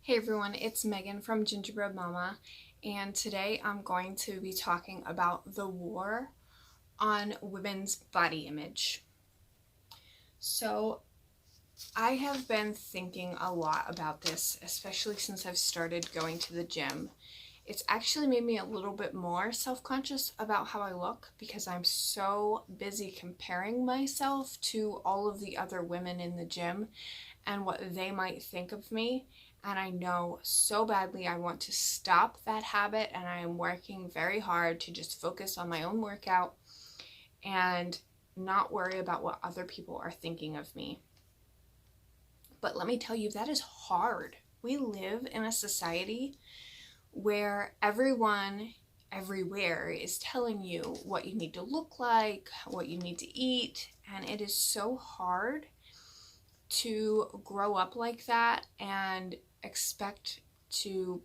Hey everyone, it's Megan from Gingerbread Mama, and today I'm going to be talking about the war on women's body image. So, I have been thinking a lot about this, especially since I've started going to the gym. It's actually made me a little bit more self-conscious about how I look because I'm so busy comparing myself to all of the other women in the gym and what they might think of me. And I know so badly I want to stop that habit, and I am working very hard to just focus on my own workout and not worry about what other people are thinking of me. But let me tell you, that is hard. We live in a society where everyone everywhere is telling you what you need to look like, what you need to eat, and it is so hard to grow up like that and expect to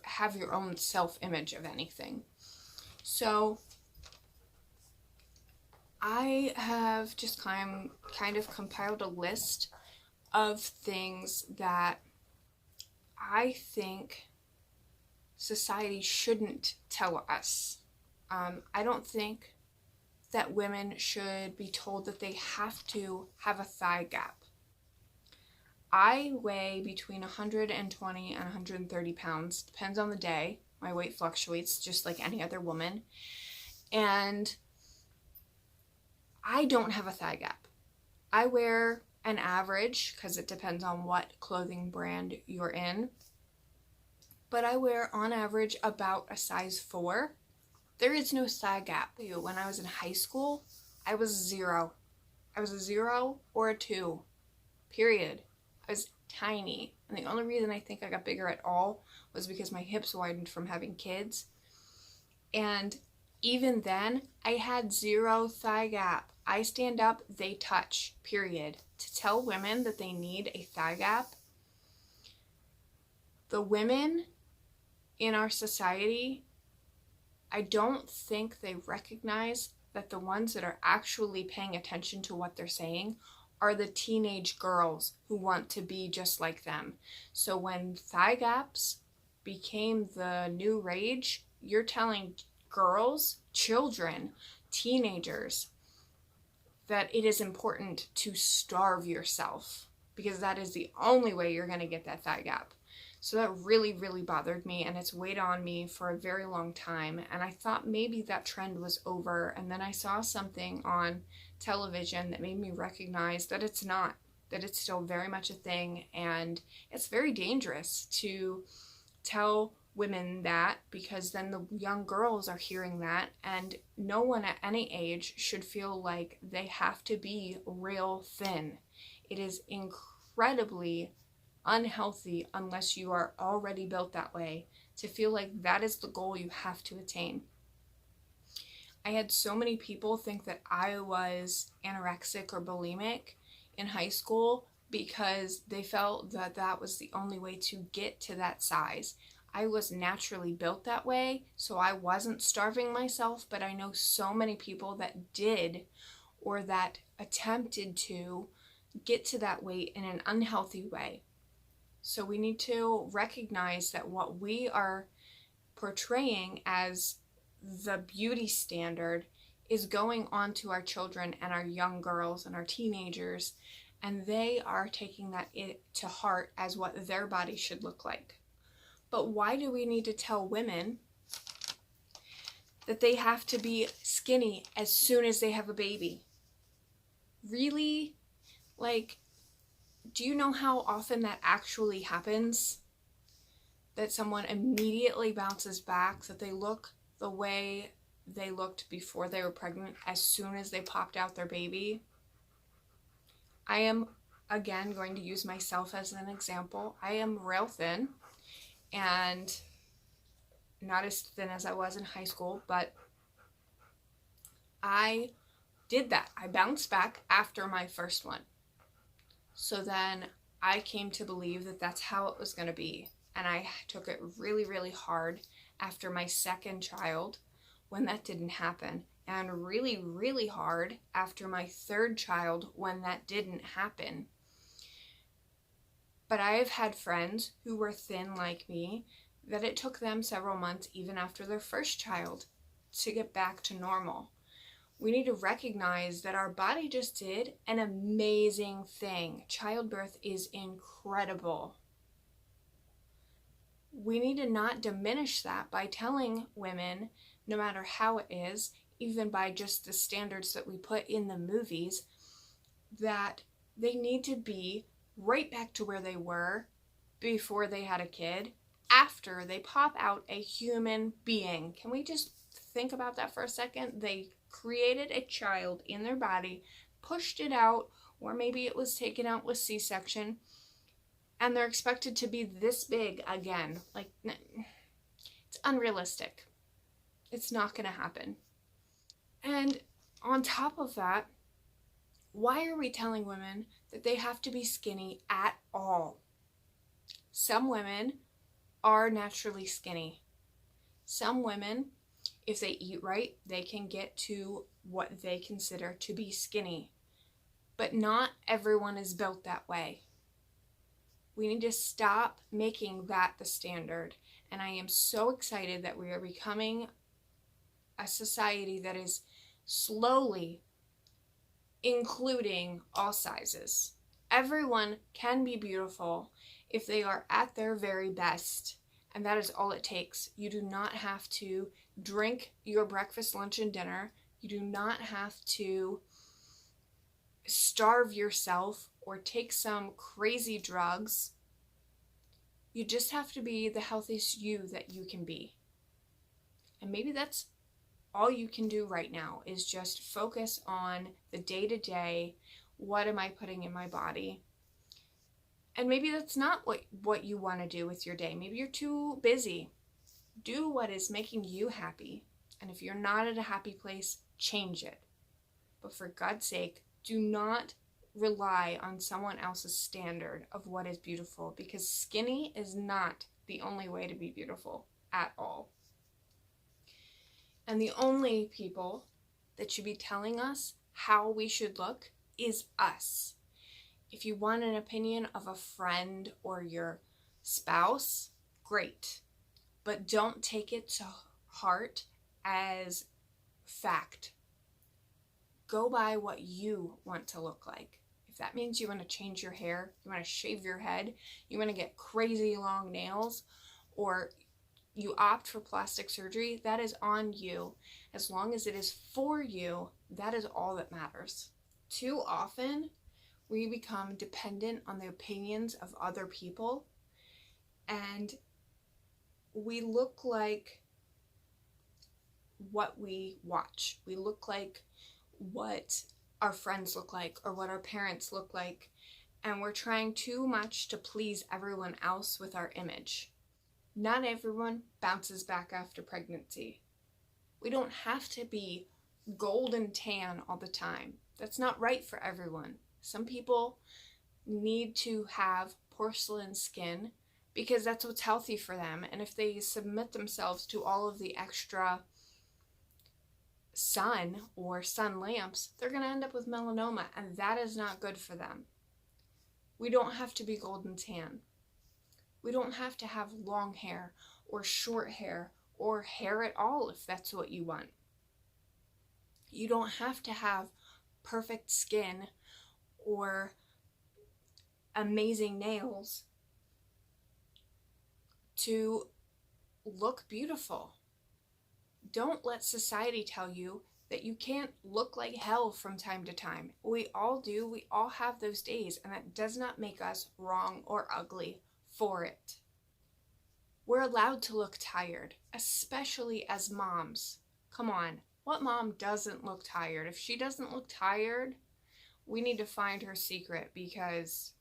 have your own self-image of anything. So I have just kind of compiled a list of things that I think society shouldn't tell us. I don't think that women should be told that they have to have a thigh gap. I weigh between 120 and 130 pounds, depends on the day. My weight fluctuates just like any other woman. And I don't have a thigh gap. I wear an average because it depends on what clothing brand you're in. But I wear on average about a size 4. There is no thigh gap. When I was in high school, I was 0. I was a 0 or a 2, period. I was tiny, and the only reason I think I got bigger at all was because my hips widened from having kids. And even then, I had 0 thigh gap. I stand up, they touch, period. To tell women that they need a thigh gap, the women in our society, I don't think they recognize that the ones that are actually paying attention to what they're saying are the teenage girls who want to be just like them. So when thigh gaps became the new rage, you're telling girls, children, teenagers that it is important to starve yourself because that is the only way you're going to get that thigh gap. So that really, really bothered me, and it's weighed on me for a very long time. And I thought maybe that trend was over, and then I saw something on television that made me recognize that it's not, that it's still very much a thing, and it's very dangerous to tell women that, because then the young girls are hearing that, and no one at any age should feel like they have to be real thin. It is incredibly unhealthy, unless you are already built that way, to feel like that is the goal you have to attain. I had so many people think that I was anorexic or bulimic in high school because they felt that that was the only way to get to that size. I was naturally built that way, so I wasn't starving myself, but I know so many people that did, or that attempted to get to that weight in an unhealthy way. So we need to recognize that what we are portraying as the beauty standard is going on to our children and our young girls and our teenagers, and they are taking that to heart as what their body should look like. But why do we need to tell women that they have to be skinny as soon as they have a baby? Really? Like, do you know how often that actually happens? That someone immediately bounces back, that they look the way they looked before they were pregnant as soon as they popped out their baby? I am, again, going to use myself as an example. I am real thin, and not as thin as I was in high school, but I did that. I bounced back after my first one. So then I came to believe that that's how it was going to be. And I took it really, really hard after my second child when that didn't happen. And really, really hard after my third child when that didn't happen. But I have had friends who were thin like me that it took them several months, even after their first child, to get back to normal. We need to recognize that our body just did an amazing thing. Childbirth is incredible. We need to not diminish that by telling women, no matter how it is, even by just the standards that we put in the movies, that they need to be right back to where they were before they had a kid, after they pop out a human being. Can we just think about that for a second? They created a child in their body, pushed it out, or maybe it was taken out with C-section, and they're expected to be this big again. Like, it's unrealistic. It's not going to happen. And on top of that, why are we telling women that they have to be skinny at all? Some women are naturally skinny. Some women, if they eat right, they can get to what they consider to be skinny. But not everyone is built that way. We need to stop making that the standard. And I am so excited that we are becoming a society that is slowly including all sizes. Everyone can be beautiful if they are at their very best, and that is all it takes. You do not have to drink your breakfast, lunch, and dinner. You do not have to starve yourself or take some crazy drugs. You just have to be the healthiest you that you can be. And maybe that's all you can do right now, is just focus on the day-to-day. What am I putting in my body? And maybe that's not what you want to do with your day. Maybe you're too busy. Do what is making you happy. And if you're not at a happy place, change it. But for God's sake, do not rely on someone else's standard of what is beautiful, because skinny is not the only way to be beautiful at all. And the only people that should be telling us how we should look is us. If you want an opinion of a friend or your spouse, great. But don't take it to heart as fact. Go by what you want to look like. If that means you want to change your hair, you want to shave your head, you want to get crazy long nails, or you opt for plastic surgery, that is on you. As long as it is for you, that is all that matters. Too often, we become dependent on the opinions of other people, and we look like what we watch. We look like what our friends look like or what our parents look like, and we're trying too much to please everyone else with our image. Not everyone bounces back after pregnancy. We don't have to be golden tan all the time. That's not right for everyone. Some people need to have porcelain skin because that's what's healthy for them. And if they submit themselves to all of the extra sun or sun lamps, they're going to end up with melanoma, and that is not good for them. We don't have to be golden tan. We don't have to have long hair or short hair or hair at all if that's what you want. You don't have to have perfect skin or amazing nails to look beautiful. Don't let society tell you that you can't look like hell from time to time. We all do. We all have those days, and that does not make us wrong or ugly for it. We're allowed to look tired, especially as moms. Come on, what mom doesn't look tired? If she doesn't look tired, we need to find her secret, because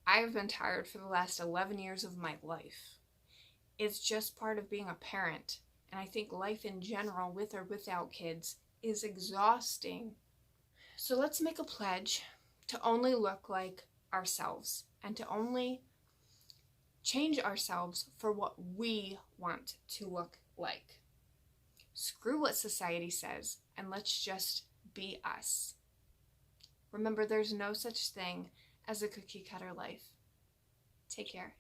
I've been tired for the last 11 years of my life. It's just part of being a parent. And I think life in general, with or without kids, is exhausting. So let's make a pledge to only look like ourselves and to only change ourselves for what we want to look like. Screw what society says, and let's just be us. Remember, there's no such thing as a cookie cutter life. Take care.